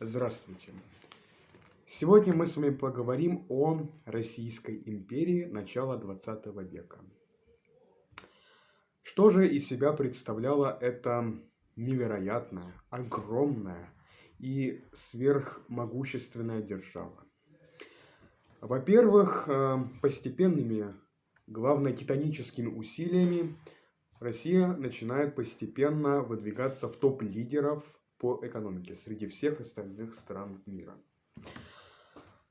Здравствуйте! Сегодня мы с вами поговорим о Российской империи начала 20 века. Что же из себя представляла эта невероятная, огромная и сверхмогущественная держава? Во-первых, постепенными, главное, титаническими усилиями Россия начинает постепенно выдвигаться в топ-лидеров по экономике среди всех остальных стран мира.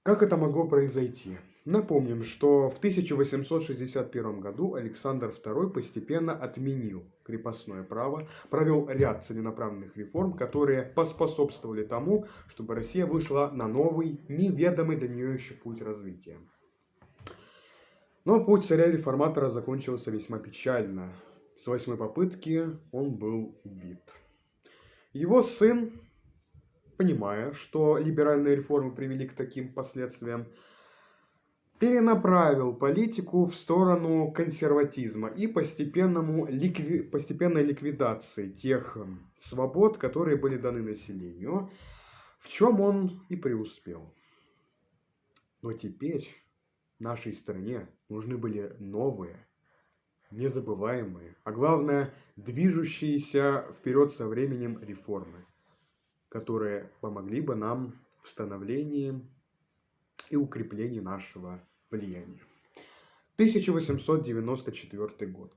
Как это могло произойти? Напомним, что в 1861 году Александр II постепенно отменил крепостное право, провел ряд целенаправленных реформ, которые поспособствовали тому, чтобы Россия вышла на новый, неведомый для нее еще путь развития. Но путь царя-реформатора закончился весьма печально. С 8-й попытки он был убит. Его сын, понимая, что либеральные реформы привели к таким последствиям, перенаправил политику в сторону консерватизма и постепенной ликвидации тех свобод, которые были даны населению, в чем он и преуспел. Но теперь нашей стране нужны были новые, незабываемые, а главное, движущиеся вперед со временем реформы, которые помогли бы нам в становлении и укреплении нашего влияния. 1894 год.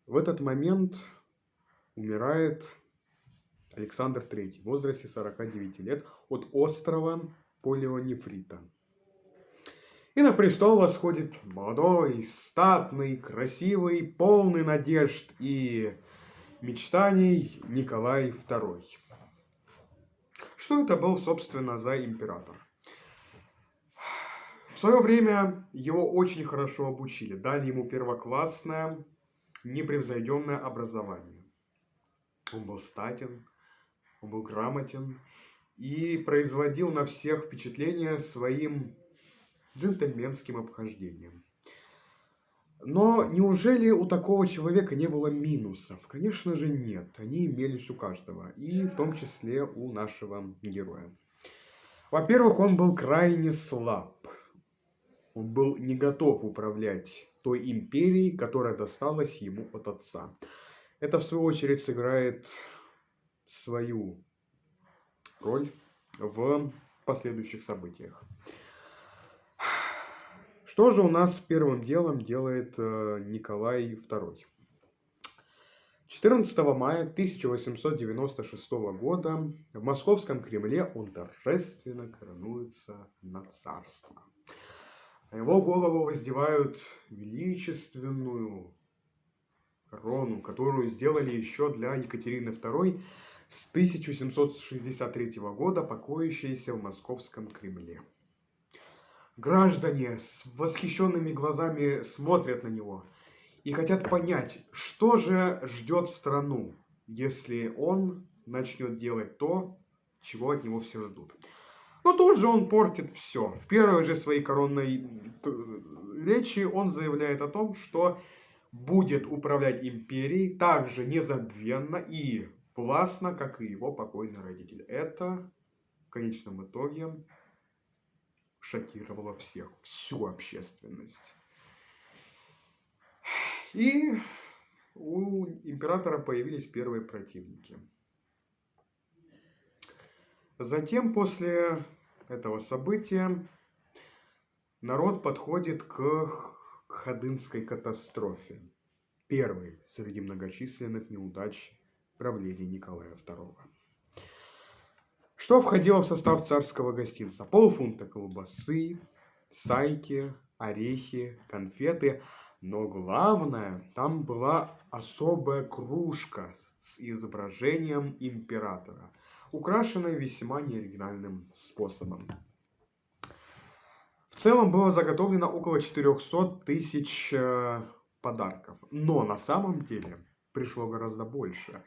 В этот момент умирает Александр III в возрасте 49 лет от острого полиомиелита. И на престол восходит молодой, статный, красивый, полный надежд и мечтаний Николай II. Что это был, собственно, за император? В свое время его очень хорошо обучили, дали ему первоклассное, непревзойденное образование. Он был статен, он был грамотен и производил на всех впечатление своим джентльменским обхождением. Но неужели у такого человека не было минусов? Конечно же нет, они имелись у каждого, и в том числе у нашего героя. Во-первых, он был крайне слаб. Он был не готов управлять той империей, которая досталась ему от отца. Это, в свою очередь, сыграет свою роль в последующих событиях. Что же у нас первым делом делает Николай II? 14 мая 1896 года в Московском Кремле он торжественно коронуется на царство. На его голову воздевают величественную корону, которую сделали еще для Екатерины II с 1763 года, покоящейся в Московском Кремле. Граждане с восхищенными глазами смотрят на него и хотят понять, что же ждет страну, если он начнет делать то, чего от него все ждут. Но тут же он портит все. В первой же своей коронной речи он заявляет о том, что будет управлять империей так же незабвенно и властно, как и его покойный родитель. Это в конечном итоге шокировало всех, всю общественность. И у императора появились первые противники. Затем, после этого события, народ подходит к Ходынской катастрофе. Первой среди многочисленных неудач правления Николая II. Что входило в состав царского гостинца? Полфунта колбасы, сайки, орехи, конфеты. Но главное, там была особая кружка с изображением императора, украшенная весьма неоригинальным способом. В целом было заготовлено около 400 тысяч подарков. Но на самом деле пришло гораздо больше.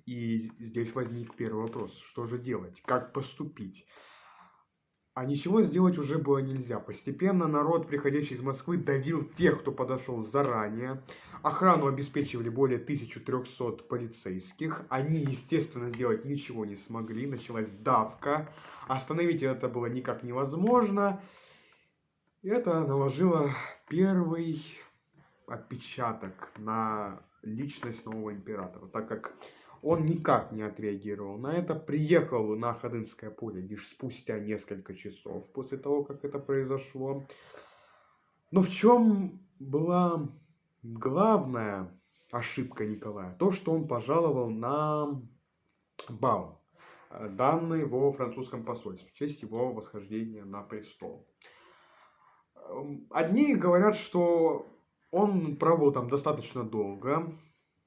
И здесь возник первый вопрос. Что же делать? Как поступить? А ничего сделать уже было нельзя. Постепенно народ, приходящий из Москвы, давил тех, кто подошел заранее. Охрану обеспечивали более 1300 полицейских. Они, естественно, сделать ничего не смогли. Началась давка. Остановить это было никак невозможно. И это наложило первый отпечаток на личность нового императора, так как он никак не отреагировал на это, приехал на Ходынское поле лишь спустя несколько часов после того, как это произошло. Но в чем была главная ошибка Николая? То, что он пожаловал на бал, данный во французском посольстве в честь его восхождения на престол. Одни говорят, что он пробыл там достаточно долго,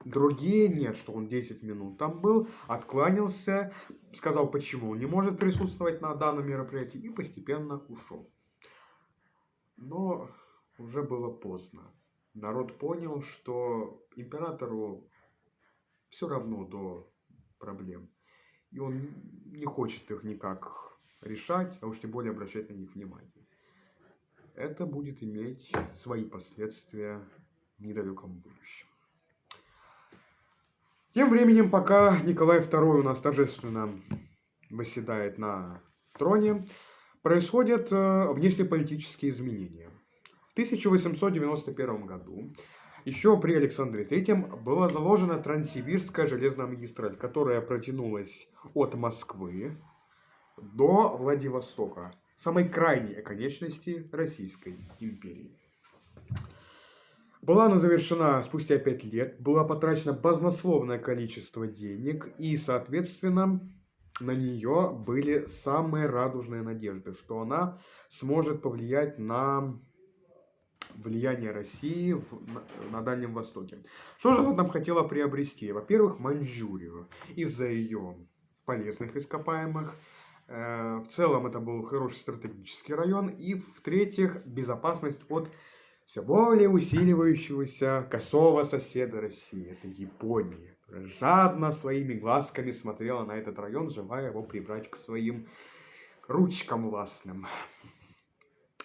другие нет, что он 10 минут там был, откланялся, сказал, почему он не может присутствовать на данном мероприятии и постепенно ушел. Но уже было поздно. Народ понял, что императору все равно до проблем. И он не хочет их никак решать, а уж тем более обращать на них внимание. Это будет иметь свои последствия в недалеком будущем. Тем временем, пока Николай II у нас торжественно восседает на троне, происходят внешнеполитические изменения. В 1891 году, еще при Александре III, была заложена Транссибирская железная магистраль, которая протянулась от Москвы до Владивостока, самой крайней оконечности Российской империи. Была она завершена спустя 5 лет, было потрачено баснословное количество денег, и, соответственно, на нее были самые радужные надежды, что она сможет повлиять на влияние России на Дальнем Востоке. Что же она там хотела приобрести? Во-первых, Маньчжурию из-за ее полезных ископаемых. В целом это был хороший стратегический район. И в-третьих, безопасность от все более усиливающегося косого соседа России. Это Япония, которая жадно своими глазками смотрела на этот район, желая его прибрать к своим ручкам властным.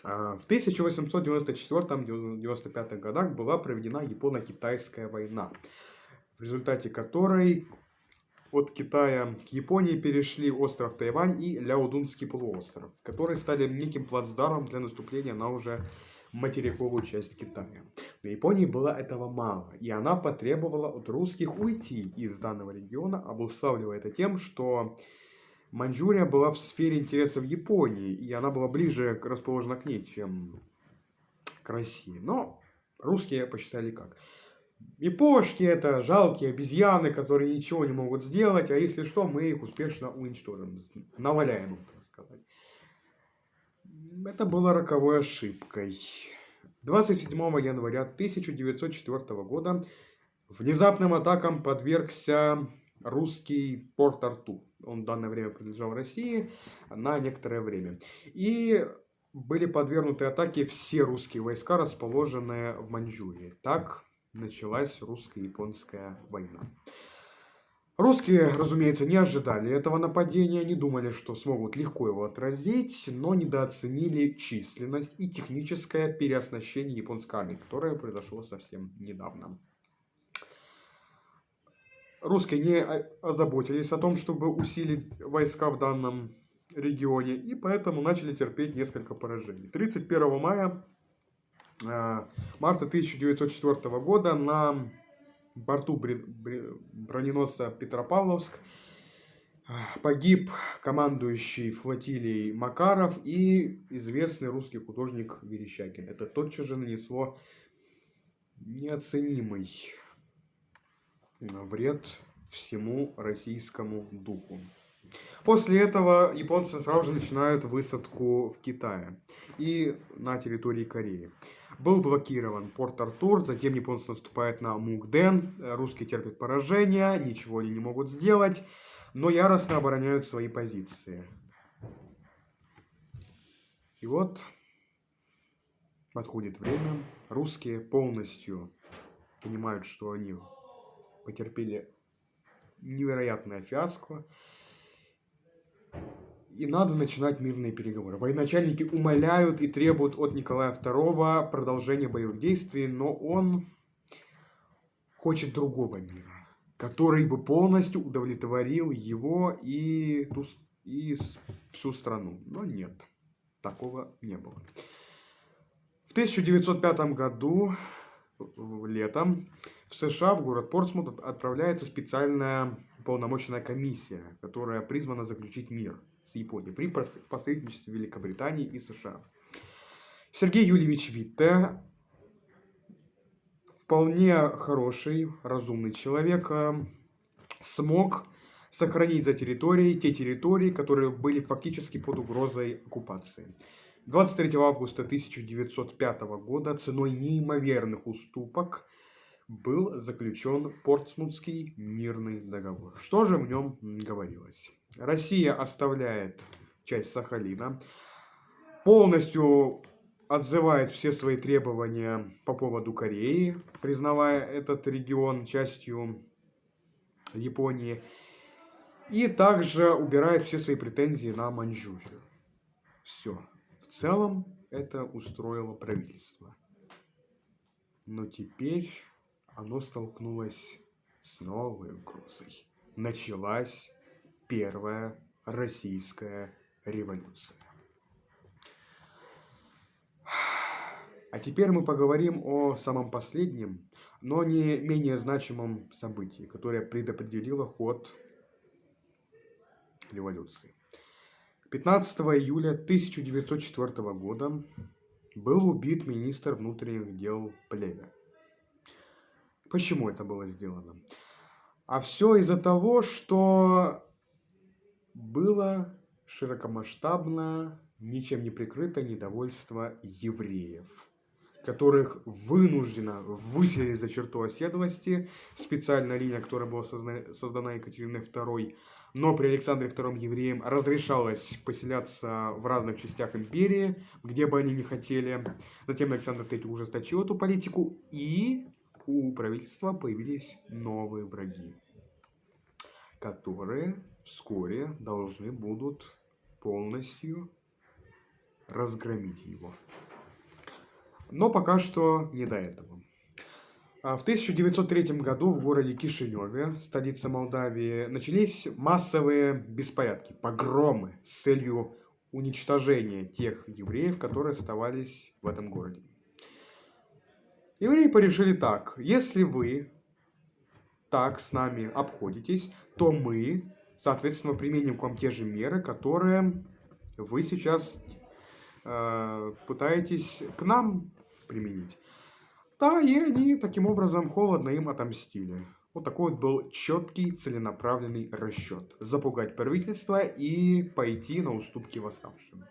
В 1894-95 годах была проведена Японо-Китайская война, в результате которой от Китая к Японии перешли остров Тайвань и Ляодунский полуостров, которые стали неким плацдармом для наступления на уже материковую часть Китая. Но Японии было этого мало, и она потребовала от русских уйти из данного региона, обуславливая это тем, что Маньчжурия была в сфере интересов Японии, и она была ближе расположена к ней, чем к России. Но русские посчитали как? Япошки это жалкие обезьяны, которые ничего не могут сделать, а если что, мы их успешно уничтожим, наваляем им, так сказать. Это было роковой ошибкой. 27 января 1904 года внезапным атакам подвергся русский Порт-Артур. Он в данное время принадлежал России на некоторое время. И были подвергнуты атаке все русские войска, расположенные в Маньчжурии. Так началась русско-японская война. Русские, разумеется, не ожидали этого нападения, не думали, что смогут легко его отразить, но недооценили численность и техническое переоснащение японской армии, которое произошло совсем недавно. Русские не озаботились о том, чтобы усилить войска в данном регионе, и поэтому начали терпеть несколько поражений. 31 марта 1904 года на борту броненосца Петропавловск погиб командующий флотилией Макаров и известный русский художник Верещагин. Это тотчас же нанесло неоценимый вред всему российскому духу. После этого японцы сразу же начинают высадку в Китае и на территории Кореи. Был блокирован Порт-Артур, затем японцы наступают на Мукден, русские терпят поражение, ничего они не могут сделать, но яростно обороняют свои позиции. И вот подходит время, русские полностью понимают, что они потерпели невероятное фиаско, и надо начинать мирные переговоры. Военачальники умоляют и требуют от Николая II продолжения боевых действий, но он хочет другого мира, который бы полностью удовлетворил его и всю страну. Но нет, такого не было. В 1905 году, летом, в США, в город Портсмут, отправляется специальная полномочная комиссия, которая призвана заключить мир с Японией при посредничестве Великобритании и США. Сергей Юльевич Витте, вполне хороший, разумный человек, смог сохранить за территорией те территории, которые были фактически под угрозой оккупации. 23 августа 1905 года ценой неимоверных уступок был заключен Портсмутский мирный договор. Что же в нем говорилось? Россия оставляет часть Сахалина, полностью отзывает все свои требования по поводу Кореи, признавая этот регион частью Японии, и также убирает все свои претензии на Маньчжурию. Все. В целом это устроило правительство. Но теперь оно столкнулось с новой угрозой. Началась Первая Российская революция. А теперь мы поговорим о самом последнем, но не менее значимом событии, которое предопределило ход революции. 15 июля 1904 года был убит министр внутренних дел Плеве. Почему это было сделано? А все из-за того, что было широкомасштабное, ничем не прикрытое недовольство евреев, которых вынужденно выселили за черту оседлости. Специальная линия, которая была создана Екатериной II, но при Александре II евреям разрешалось поселяться в разных частях империи, где бы они ни хотели. Затем Александр III ужесточил эту политику, и у правительства появились новые враги, которые вскоре должны будут полностью разгромить его. Но пока что не до этого. В 1903 году в городе Кишиневе, столице Молдавии, начались массовые беспорядки, погромы с целью уничтожения тех евреев, которые оставались в этом городе. Евреи порешили так: если вы так с нами обходитесь, то мы, соответственно, применим к вам те же меры, которые вы сейчас пытаетесь к нам применить. Да, и они таким образом холодно им отомстили. Вот такой вот был четкий, целенаправленный расчет. Запугать правительство и пойти на уступки восставшим.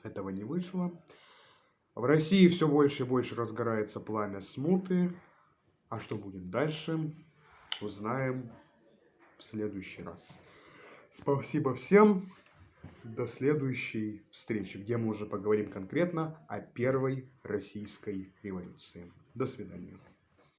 Этого не вышло. В России все больше и больше разгорается пламя смуты. А что будет дальше, узнаем в следующий раз. Спасибо всем. До следующей встречи, где мы уже поговорим конкретно о Первой Российской революции. До свидания.